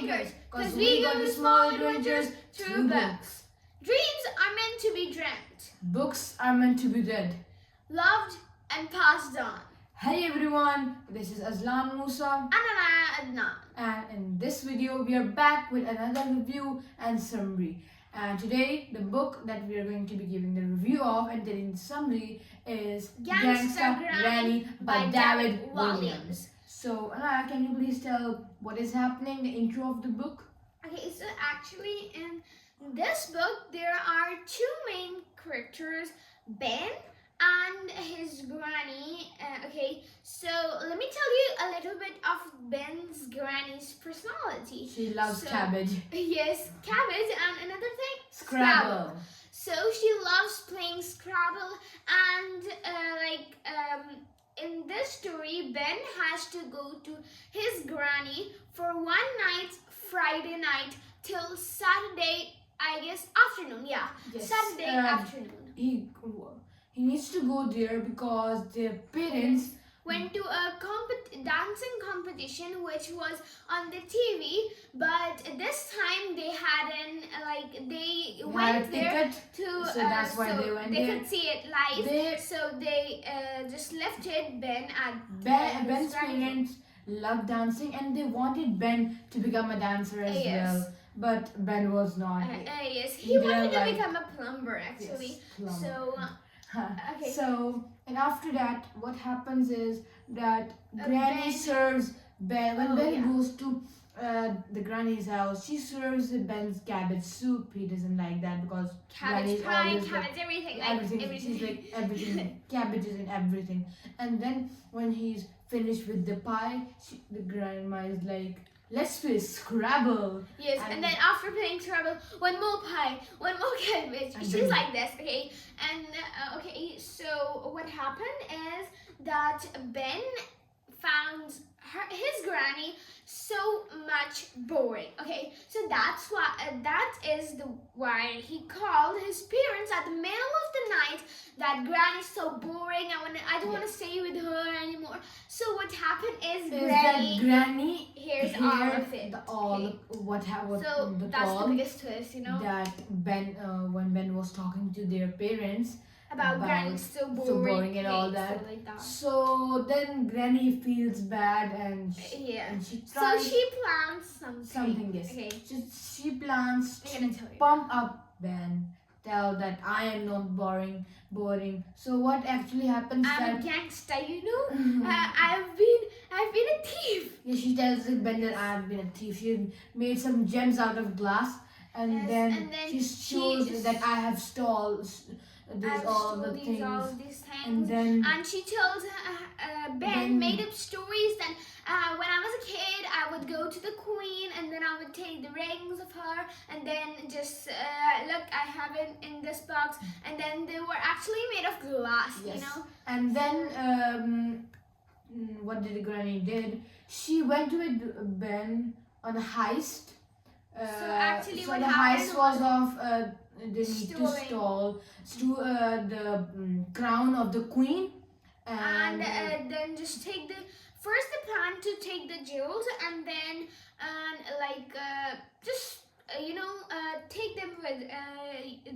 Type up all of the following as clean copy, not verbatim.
WeeTinkers, cause we got the small adventures through books. Dreams are meant to be dreamt, Books are meant to be read. loved and passed on. Hey everyone, this is Aslan Musa, And Anaya Adnan. and in this video we are back with another review and summary. And today the book that we are going to be giving the review of and telling the summary is Gangsta Granny by David Walliams. So Anaya, can you please tell what is happening, the intro of the book? Okay, so actually in this book there are two main characters, Ben and his granny. Okay, so let me tell you a little bit of Ben's granny's personality. She loves So- cabbage. Yes, cabbage, and another thing, Scrabble. So she loves playing Scrabble, and in this story, Ben has to go to his granny for one night, Friday night, till Saturday, I guess, afternoon. Yeah, Yes, Saturday afternoon. He needs to go there because their parents Went to a dancing competition which was on the TV, but this time they hadn't they had a went there ticket, to so that's why they went there. could see it live. They- So they just lifted Ben at Ben's parents love dancing and they wanted Ben to become a dancer as Yes. well. But Ben was not. yes, he he wanted didn't to like- become a plumber actually. Yes, plumber. So okay. So, and after that, what happens is that Granny Ben- serves Ben. When Oh, Ben yeah. goes to the Granny's house, she serves Ben's cabbage soup. He doesn't like that because Cabbage Granny's pie, always cabbage, everything, like everything. She's like everything, cabbages and everything. And then when he's finished with the pie, the grandma is like, "Let's play Scrabble." Yes, and then after playing Scrabble, one more pie, one more cabbage. And She's then- like this, okay? And okay, so what happened is that Ben found his granny so much boring. Okay, so that's why why he called his parents at the middle of the night that granny's so boring. I don't want to stay with her anymore. So what happened is That Granny here's all of it. Okay. What happened? So the that's call the biggest twist, you know, that Ben when Ben was talking to their parents about Granny's so boring, and all okay, that. so like that. So then Granny feels bad and Yeah. and she So tries she plans something. yes. Okay. She plans I'm gonna to tell you. pump up Ben, tell that I am not boring. So what actually happens I'm a that gangster, you know. I've been a thief. yeah, she tells Ben that I have been a thief. She made some gems out of glass, and Yes, then and then she she shows just- that I have stole I've all stole the these, all things, these things. and then And she tells Ben made up stories that when I was a kid, I would go to the queen and then I would take the rings of her and then just look, I have it in this box, and then they were actually made of glass, yes, you know. and then what did Granny did? She went with Ben on a heist. So actually so what the happened heist was of they need to Stealing. steal the crown of the queen, And then just take the first the plan to take the jewels and then take them with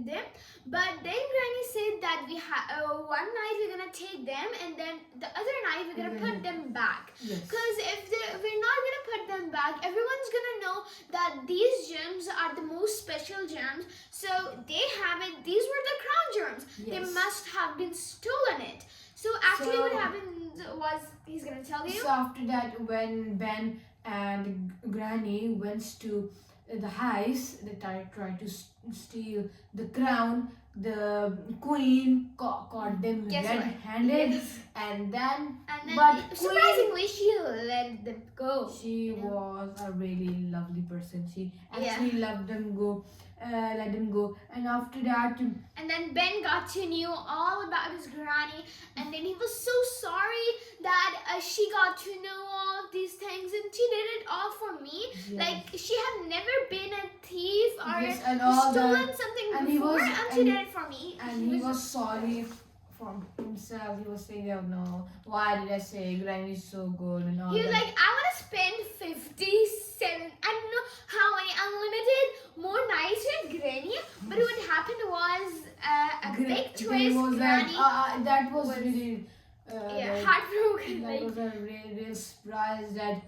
them, but then Granny said that one night we're gonna take them and then the other night we're gonna put them back, yes. because if we're not gonna put them back, everyone's gonna know that these gems are the most special gems, so they have it. These were the crown gems. They Yes. must have been stolen it. So actually what So- happened was, he's gonna tell you. So after that, when Ben and Granny went to the heist, they tried to steal the crown. The queen caught them Guess what? red-handed, Yes. and then And then But surprisingly she let them go. she you know? was a really lovely person. She Yeah. actually let them go, and after that, And then Ben got to know all about his granny, and then he was so sorry that she got to know all of these things, and she did it all for me. yes. Like, she had never been a thief or Yes, and all stolen that, something and he before, was- and she and- did it for me. and he was sorry from himself. He was saying, "Oh no, why did I say Granny is so good and all He was that." like, I want to spend 57, I don't know they was like, Granny that was was- really heartbroken. that Like, was a real surprise that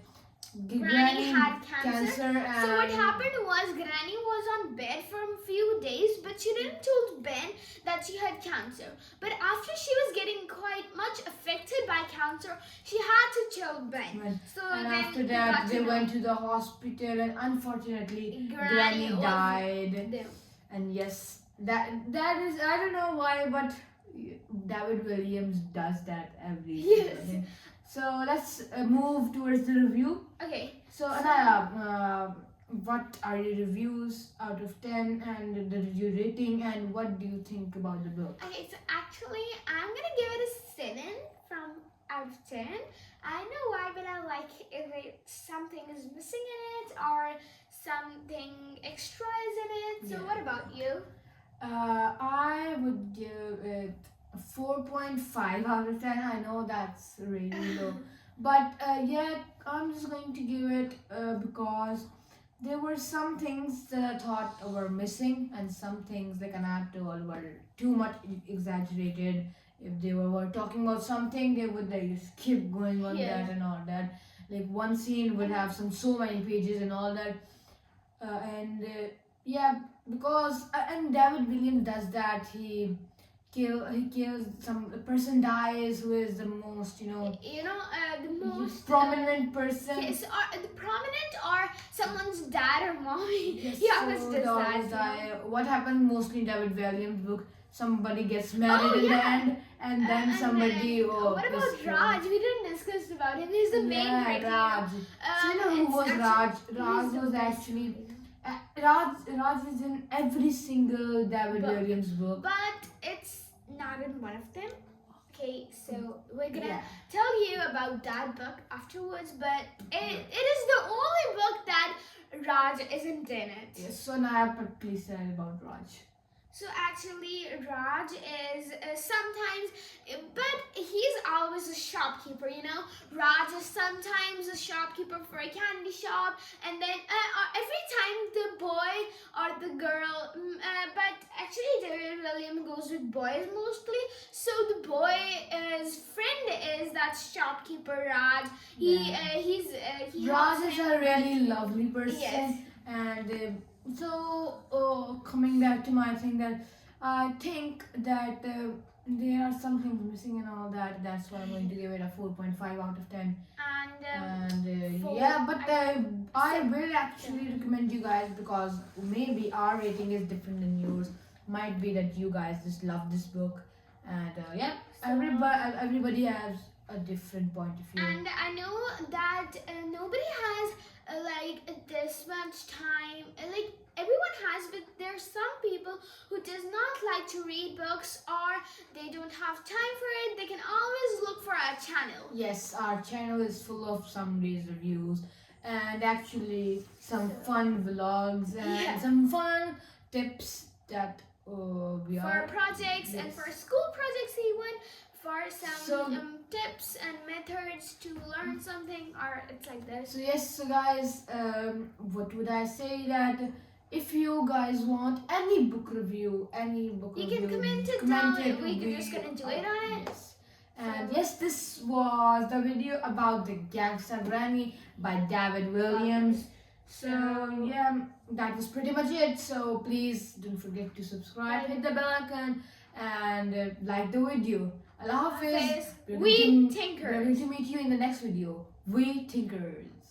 Granny had cancer. and So what happened was Granny was on bed for a few days, but she didn't tell Ben that she had cancer. But after she was getting quite much affected by cancer, she had to tell Ben. So and then after he that got they to know went to the hospital, and unfortunately Granny was died. there. And yes, that is, I don't know why, but David Williams does that every Yes. single day. So let's move towards the review. Okay. So Anaya, what are your reviews out of 10 and the review rating, and what do you think about the book? Okay, so actually, I'm gonna give it a 7 from out of 10. I don't know why, but I like if something is missing in it or something extra is in it. So, Yeah. what about you? I would give it a 4.5 out of 10. I know that's really low, but yeah, I'm just going to give it because there were some things that I thought were missing, and some things like an told were too much exaggerated. If they were talking about something, they would like just keep going on Yeah. that and all that. Like one scene would have so many pages and all that, yeah, because and David Williams does that. He kills some person dies who is the most You know, the most prominent person. Yes, or the prominent or someone's dad or mommy. Yes, He always so does they always that. die. What happens mostly in David Williams' book? Somebody gets married in the yeah. end, and then And somebody. then, what is about killed. Raj? We didn't discuss about him. He's the main Yeah, character. Raj. So you know who It's was actually- Raj? he's Raj the was best. actually Raj is in every single David Book. Williams book. But it's not in one of them. Okay, so we're gonna Yeah. tell you about that book afterwards. But it is the only book that Raj isn't in it. Yes. So now, please tell about Raj. So actually, Raj is sometimes, but he's always a shopkeeper. You know, Raj is sometimes a shopkeeper for a candy shop, and then every time the boy or the girl, but actually David Williams goes with boys mostly. So the boy's friend is that shopkeeper Raj. He helps Raj is him. a really lovely person. Yes. And so coming back to my thing, that I think that there are some things missing and all that. That's why I'm going to give it a 4.5 out of 10. And four, yeah, but I will actually recommend you guys, because maybe our rating is different than yours. Might be that you guys just love this book, and yeah, everybody has a different point of view. And I know that nobody has like this much time. Like everyone has, but there's some people who does not like to read books, or they don't have time for it. They can always look for our channel. Yes, our channel is full of some days reviews, and actually some fun vlogs and Yeah. some fun tips that we For are. projects and Yes. for school projects even, for some So- tips and methods to learn something, or it's like this. So yes, so guys, what would I say, that if you guys want any book review, You can comment it comment down, it, we can just gonna do it on it. Yes. And yes, this was the video about the Gangsta Granny by David Williams. So yeah, that was pretty much it. So please don't forget to subscribe, hit the bell icon, and like the video. Allah Hafiz. Hafiz. We're going WeeTinkers. to meet you in the next video. WeeTinkers.